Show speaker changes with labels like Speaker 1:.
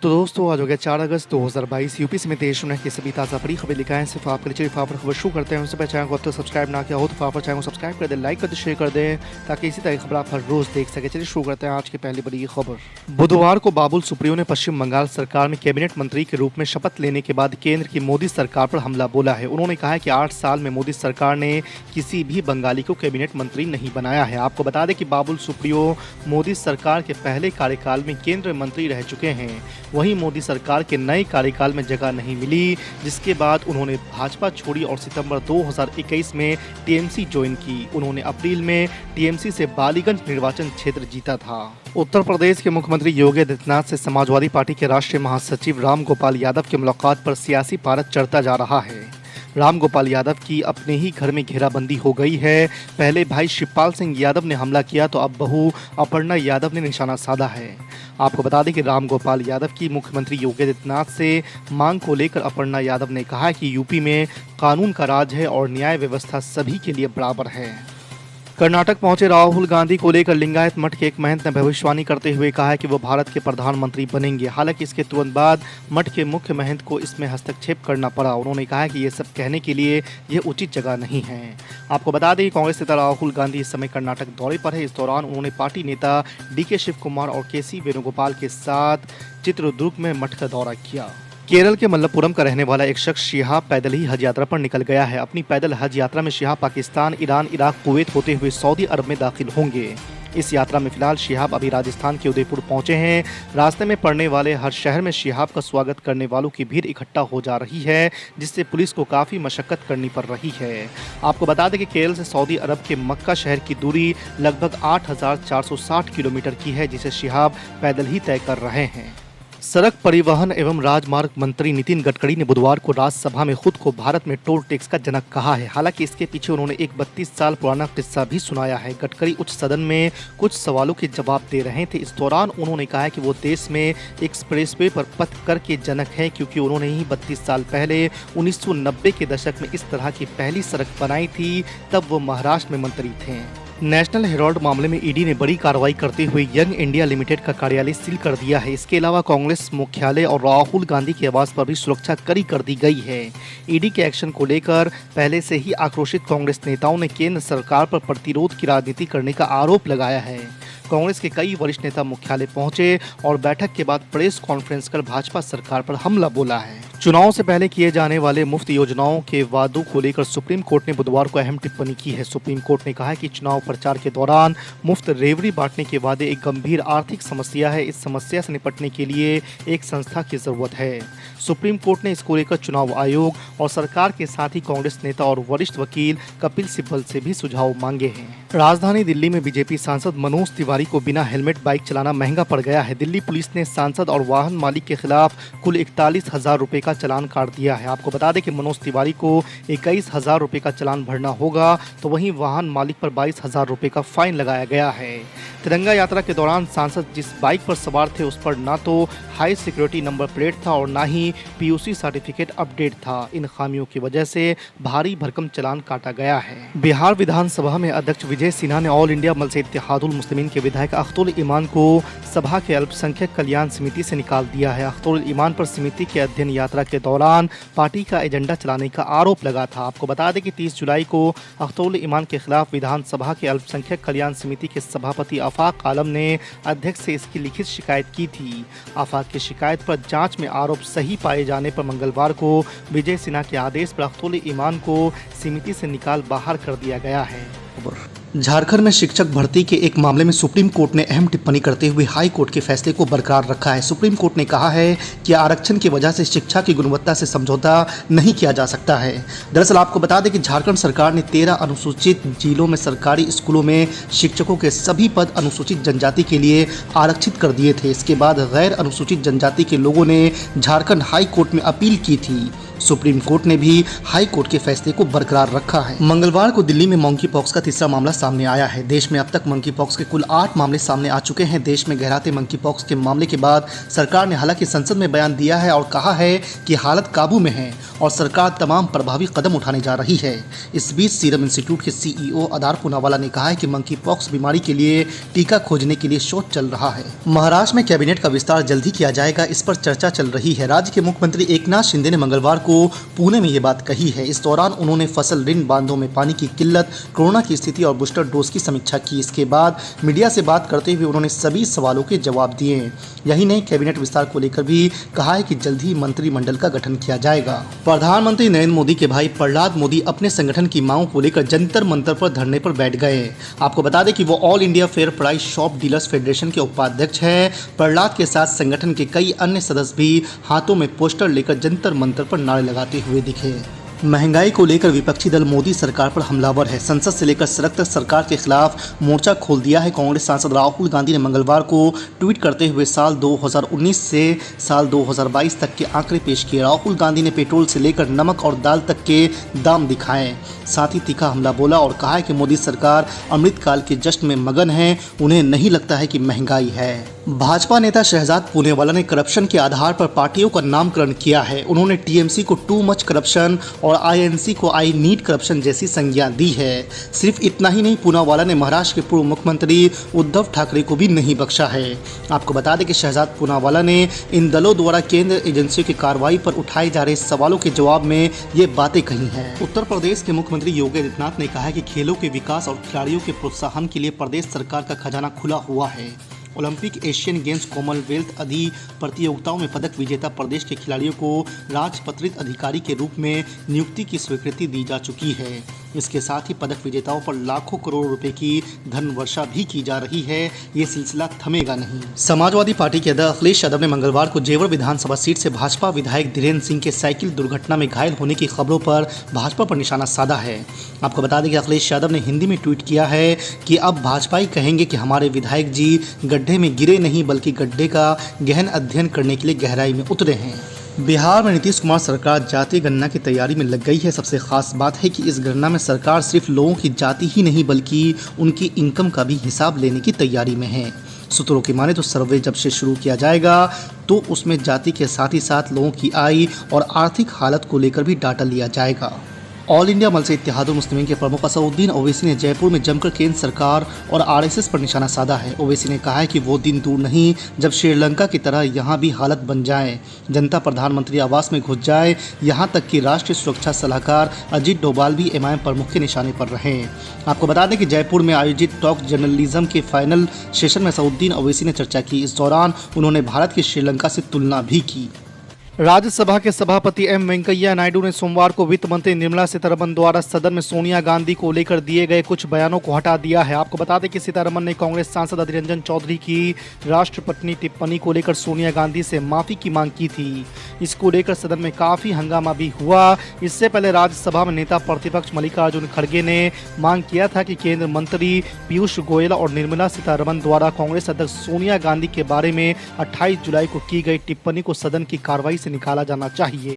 Speaker 1: तो दोस्तों आज हो गया 4 अगस्त 2022। यूपी समेत देश दुनिया की सभी ताज़ा बड़ी खबर लिखा है सिर्फ आपके लिए। चलिए फटाफट खबर शुरू करते हैं। उससे पहले चैनल को अब तक सब्सक्राइब ना किया हो तो फटाफट चैनल को सब्सक्राइब कर दें, लाइक कर दें, शेयर कर दें ताकि इसी तरह की खबर आप हर रोज देख सकें। चलिए शुरू करते हैं आज की पहली बड़ी खबर। बुधवार को बाबुल सुप्रियो ने पश्चिम बंगाल सरकार में कैबिनेट मंत्री के रूप में शपथ लेने के बाद केंद्र की मोदी सरकार पर हमला बोला है। उन्होंने कहा है कि 8 साल में मोदी सरकार ने किसी भी बंगाली को कैबिनेट मंत्री नहीं बनाया है। आपको बता दें कि बाबुल सुप्रियो मोदी सरकार के पहले कार्यकाल में केंद्रीय मंत्री रह चुके हैं। वहीं मोदी सरकार के नए कार्यकाल में जगह नहीं मिली, जिसके बाद उन्होंने भाजपा छोड़ी और सितंबर 2021 में टीएमसी ज्वाइन की। उन्होंने अप्रैल में टीएमसी से बालीगंज निर्वाचन क्षेत्र जीता था। उत्तर प्रदेश के मुख्यमंत्री योगी आदित्यनाथ से समाजवादी पार्टी के राष्ट्रीय महासचिव राम गोपाल यादव की मुलाकात पर सियासी पारद चढ़ता जा रहा है। राम गोपाल यादव की अपने ही घर में घेराबंदी हो गई है। पहले भाई शिवपाल सिंह यादव ने हमला किया तो अब बहू अपर्णा यादव ने निशाना साधा है। आपको बता दें कि राम गोपाल यादव की मुख्यमंत्री योगी आदित्यनाथ से मांग को लेकर अपर्णा यादव ने कहा कि यूपी में कानून का राज है और न्याय व्यवस्था सभी के लिए बराबर है। कर्नाटक पहुंचे राहुल गांधी को लेकर लिंगायत मठ के एक महंत ने भविष्यवाणी करते हुए कहा है कि वो भारत के प्रधानमंत्री बनेंगे। हालांकि इसके तुरंत बाद मठ के मुख्य महंत को इसमें हस्तक्षेप करना पड़ा। उन्होंने कहा है कि ये सब कहने के लिए यह उचित जगह नहीं है। आपको बता दें कि कांग्रेस नेता राहुल गांधी इस समय कर्नाटक दौरे पर है। इस दौरान उन्होंने पार्टी नेता डीके शिव कुमार और केसी वेणुगोपाल के साथ चित्रदुर्ग में मठ का दौरा किया। केरल के मल्लपुरम का रहने वाला एक शख्स शिहाब पैदल ही हज यात्रा पर निकल गया है। अपनी पैदल हज यात्रा में Shihab Pakistan, Iran, Iraq, Kuwait होते हुए सऊदी अरब में दाखिल होंगे। इस यात्रा में फिलहाल शिहाब अभी राजस्थान के उदयपुर पहुंचे हैं। रास्ते में पड़ने वाले हर शहर में शिहाब का स्वागत करने वालों की भीड़ इकट्ठा हो जा रही है, जिससे पुलिस को काफ़ी मशक्कत करनी पड़ रही है। आपको बता दें कि केरल से सऊदी अरब के मक्का शहर की दूरी लगभग 8,460 किलोमीटर की है, जिसे शिहाब पैदल ही तय कर रहे हैं। सड़क परिवहन एवं राजमार्ग मंत्री नितिन गडकरी ने बुधवार को राज्यसभा में खुद को भारत में टोल टैक्स का जनक कहा है। हालांकि इसके पीछे उन्होंने एक 32 साल पुराना किस्सा भी सुनाया है। गडकरी उच्च सदन में कुछ सवालों के जवाब दे रहे थे। इस दौरान उन्होंने कहा कि वो देश में एक्सप्रेसवे पर पथ कर के जनक है, क्योंकि उन्होंने ही 32 साल पहले 1990 के दशक में इस तरह की पहली सड़क बनाई थी। तब वो महाराष्ट्र में मंत्री थे। नेशनल हेराल्ड मामले में ईडी ने बड़ी कार्रवाई करते हुए यंग इंडिया लिमिटेड का कार्यालय सील कर दिया है। इसके अलावा कांग्रेस मुख्यालय और राहुल गांधी के आवास पर भी सुरक्षा कड़ी कर दी गई है। ईडी के एक्शन को लेकर पहले से ही आक्रोशित कांग्रेस नेताओं ने केंद्र सरकार पर प्रतिरोध की राजनीति करने का आरोप लगाया है। कांग्रेस के कई वरिष्ठ नेता मुख्यालय पहुंचे और बैठक के बाद प्रेस कॉन्फ्रेंस कर भाजपा सरकार पर हमला बोला है। चुनाव से पहले किए जाने वाले मुफ्त योजनाओं के वादों को लेकर सुप्रीम कोर्ट ने बुधवार को अहम टिप्पणी की है। सुप्रीम कोर्ट ने कहा है कि चुनाव प्रचार के दौरान मुफ्त रेवड़ी बांटने के वादे एक गंभीर आर्थिक समस्या है। इस समस्या से निपटने के लिए एक संस्था की जरूरत है। सुप्रीम कोर्ट ने इसको लेकर चुनाव आयोग और सरकार के साथ ही कांग्रेस नेता और वरिष्ठ वकील कपिल सिब्बल से भी सुझाव मांगे हैं। राजधानी दिल्ली में बीजेपी सांसद मनोज तिवारी को बिना हेलमेट बाइक चलाना महंगा पड़ गया है। दिल्ली पुलिस ने सांसद और वाहन मालिक के खिलाफ कुल 41,000 रुपए का चालान काट दिया है। आपको बता दें कि मनोज तिवारी को 21,000 रुपए का चालान भरना होगा, तो वहीं वाहन मालिक पर 22,000 रुपए का फाइन लगाया गया है। तिरंगा यात्रा के दौरान सांसद जिस बाइक पर सवार थे उस पर ना तो हाई सिक्योरिटी नंबर प्लेट था और ना ही पीयूसी सर्टिफिकेट अपडेट था। इन खामियों की वजह से भारी भरकम चालान काटा गया है। बिहार विधानसभा में अध्यक्ष विजय सिन्हा ने ऑल इंडिया मजलिस इत्तेहादुल मुस्लिमीन के विधायक अख्तरुल ईमान को सभा के अल्पसंख्यक कल्याण समिति से निकाल दिया है। अख्तरुल ईमान पर समिति के अध्ययन यात्रा के दौरान पार्टी का एजेंडा चलाने का आरोप लगा था। आपको बता दें कि 30 जुलाई को अख्तरुल ईमान के खिलाफ विधानसभा के अल्पसंख्यक कल्याण समिति के सभापति आफाक आलम ने अध्यक्ष से इसकी लिखित शिकायत की थी। आफाक की शिकायत पर जांच में आरोप सही पाए जाने पर मंगलवार को विजय सिन्हा के आदेश पर अख्तरुल ईमान को समिति से निकाल बाहर कर दिया गया है। झारखंड में शिक्षक भर्ती के एक मामले में सुप्रीम कोर्ट ने अहम टिप्पणी करते हुए हाई कोर्ट के फैसले को बरकरार रखा है। सुप्रीम कोर्ट ने कहा है कि आरक्षण की वजह से शिक्षा की गुणवत्ता से समझौता नहीं किया जा सकता है। दरअसल आपको बता दें कि झारखंड सरकार ने 13 अनुसूचित जिलों में सरकारी स्कूलों में शिक्षकों के सभी पद अनुसूचित जनजाति के लिए आरक्षित कर दिए थे। इसके बाद गैर अनुसूचित जनजाति के लोगों ने झारखंड हाई कोर्ट में अपील की थी। सुप्रीम कोर्ट ने भी हाई कोर्ट के फैसले को बरकरार रखा है। मंगलवार को दिल्ली में मंकी पॉक्स का तीसरा मामला सामने आया है। देश में अब तक मंकी पॉक्स के कुल 8 मामले सामने आ चुके हैं। देश में गहराते मंकी पॉक्स के मामले के बाद सरकार ने हालांकि संसद में बयान दिया है और कहा है कि हालत काबू में है और सरकार तमाम प्रभावी कदम उठाने जा रही है। इस बीच सीरम इंस्टीट्यूट के CEO आधार पूनावाला ने कहा है कि मंकी पॉक्स बीमारी के लिए टीका खोजने के लिए शोध चल रहा है। महाराष्ट्र में कैबिनेट का विस्तार जल्द ही किया जाएगा, इस पर चर्चा चल रही है। राज्य के मुख्यमंत्री एकनाथ शिंदे ने मंगलवार को पुणे में ये बात कही है। इस दौरान उन्होंने फसल ऋण बांधों में पानी की किल्लत, कोरोना की स्थिति और बूस्टर डोज की समीक्षा की। इसके बाद मीडिया से बात करते हुए उन्होंने सभी सवालों के जवाब दिए। यही नहीं, कैबिनेट विस्तार को लेकर भी कहा है कि जल्द ही मंत्रिमंडल का गठन किया जाएगा। प्रधानमंत्री नरेंद्र मोदी के भाई प्रहलाद मोदी अपने संगठन की मांगों को लेकर जंतर मंतर पर धरने पर बैठ गए। आपको बता दें कि वो all India fair price shop dealers federation के उपाध्यक्ष हैं। प्रहलाद के साथ संगठन के कई अन्य सदस्य भी हाथों में पोस्टर लेकर जंतर मंतर पर नारे लगाते हुए दिखे। महंगाई को लेकर विपक्षी दल मोदी सरकार पर हमलावर है। संसद से लेकर सड़क तक सरकार के खिलाफ मोर्चा खोल दिया है। कांग्रेस सांसद राहुल गांधी ने मंगलवार को ट्वीट करते हुए साल 2019 से साल 2022 तक के आंकड़े पेश किए। राहुल गांधी ने पेट्रोल से लेकर नमक और दाल तक के दाम दिखाए, साथ ही तीखा हमला बोला और कहा है कि मोदी सरकार अमृतकाल के जश्न में मगन है, उन्हें नहीं लगता है कि महंगाई है। भाजपा नेता शहजाद पूनेवाला ने करप्शन के आधार पर पार्टियों का नामकरण किया है। उन्होंने टीएमसी को टू मच करप्शन और आईएनसी को आई नीड करप्शन जैसी संज्ञा दी है। सिर्फ इतना ही नहीं, पूनावाला ने महाराष्ट्र के पूर्व मुख्यमंत्री उद्धव ठाकरे को भी नहीं बख्शा है। आपको बता दें कि शहजाद पूनावाला ने इन दलों द्वारा केंद्र एजेंसियों की कार्रवाई पर उठाए जा रहे सवालों के जवाब में ये बातें कही हैं। उत्तर प्रदेश के मुख्यमंत्री योगी आदित्यनाथ ने कहा है कि खेलों के विकास और खिलाड़ियों के प्रोत्साहन के लिए प्रदेश सरकार का खजाना खुला हुआ है। ओलंपिक, एशियन गेम्स, कॉमनवेल्थ आदि प्रतियोगिताओं में पदक विजेता प्रदेश के खिलाड़ियों को राजपत्रित अधिकारी के रूप में नियुक्ति की स्वीकृति दी जा चुकी है। इसके साथ ही पदक विजेताओं पर लाखों करोड़ रुपए की धन वर्षा भी की जा रही है। ये सिलसिला थमेगा नहीं। समाजवादी पार्टी के अध्यक्ष अखिलेश यादव ने मंगलवार को जेवर विधानसभा सीट से भाजपा विधायक धीरेन्द्र सिंह के साइकिल दुर्घटना में घायल होने की खबरों पर भाजपा पर निशाना साधा है। आपको बता दें कि अखिलेश यादव ने हिंदी में ट्वीट किया है कि अब भाजपा ही कहेंगे कि हमारे विधायक जी गड्ढे में गिरे नहीं, बल्कि गड्ढे का गहन अध्ययन करने के लिए गहराई में उतरे हैं। बिहार में नीतीश कुमार सरकार जाति गणना की तैयारी में लग गई है। सबसे खास बात है कि इस गणना में सरकार सिर्फ लोगों की जाति ही नहीं बल्कि उनकी इनकम का भी हिसाब लेने की तैयारी में है। सूत्रों की माने तो सर्वे जब से शुरू किया जाएगा तो उसमें जाति के साथ ही साथ लोगों की आय और आर्थिक हालत को लेकर भी डाटा लिया जाएगा। ऑल इंडिया मजलिस इत्तेहादुल मुस्लिमीन के प्रमुख असदुद्दीन ओवैसी ने जयपुर में जमकर केंद्र सरकार और आरएसएस पर निशाना साधा है। ओवैसी ने कहा है कि वो दिन दूर नहीं जब श्रीलंका की तरह यहाँ भी हालत बन जाए, जनता प्रधानमंत्री आवास में घुस जाए। यहाँ तक कि राष्ट्रीय सुरक्षा सलाहकार अजीत डोभाल भी एमआईएम प्रमुख के निशाने पर रहे। आपको बता दें कि जयपुर में आयोजित टॉक जर्नलिज्म के फाइनल सेशन में असदुद्दीन ओवैसी ने चर्चा की। इस दौरान उन्होंने भारत की श्रीलंका से तुलना भी की। राज्यसभा के सभापति एम वेंकैया नायडू ने सोमवार को वित्त मंत्री निर्मला सीतारमण द्वारा सदन में सोनिया गांधी को लेकर दिए गए कुछ बयानों को हटा दिया है। आपको बता दें कि सीतारमण ने कांग्रेस सांसद अधीर रंजन चौधरी की राष्ट्रपति टिप्पणी को लेकर सोनिया गांधी से माफी की मांग की थी। इसको लेकर सदन में काफी हंगामा भी हुआ। इससे पहले राज्यसभा में नेता प्रतिपक्ष मल्लिकार्जुन खड़गे ने मांग किया था कि केंद्रीय मंत्री पीयूष गोयल और निर्मला सीतारमण द्वारा कांग्रेस अध्यक्ष सोनिया गांधी के बारे में 28 जुलाई को की गई टिप्पणी को सदन की कार्रवाई से निकाला जाना चाहिए।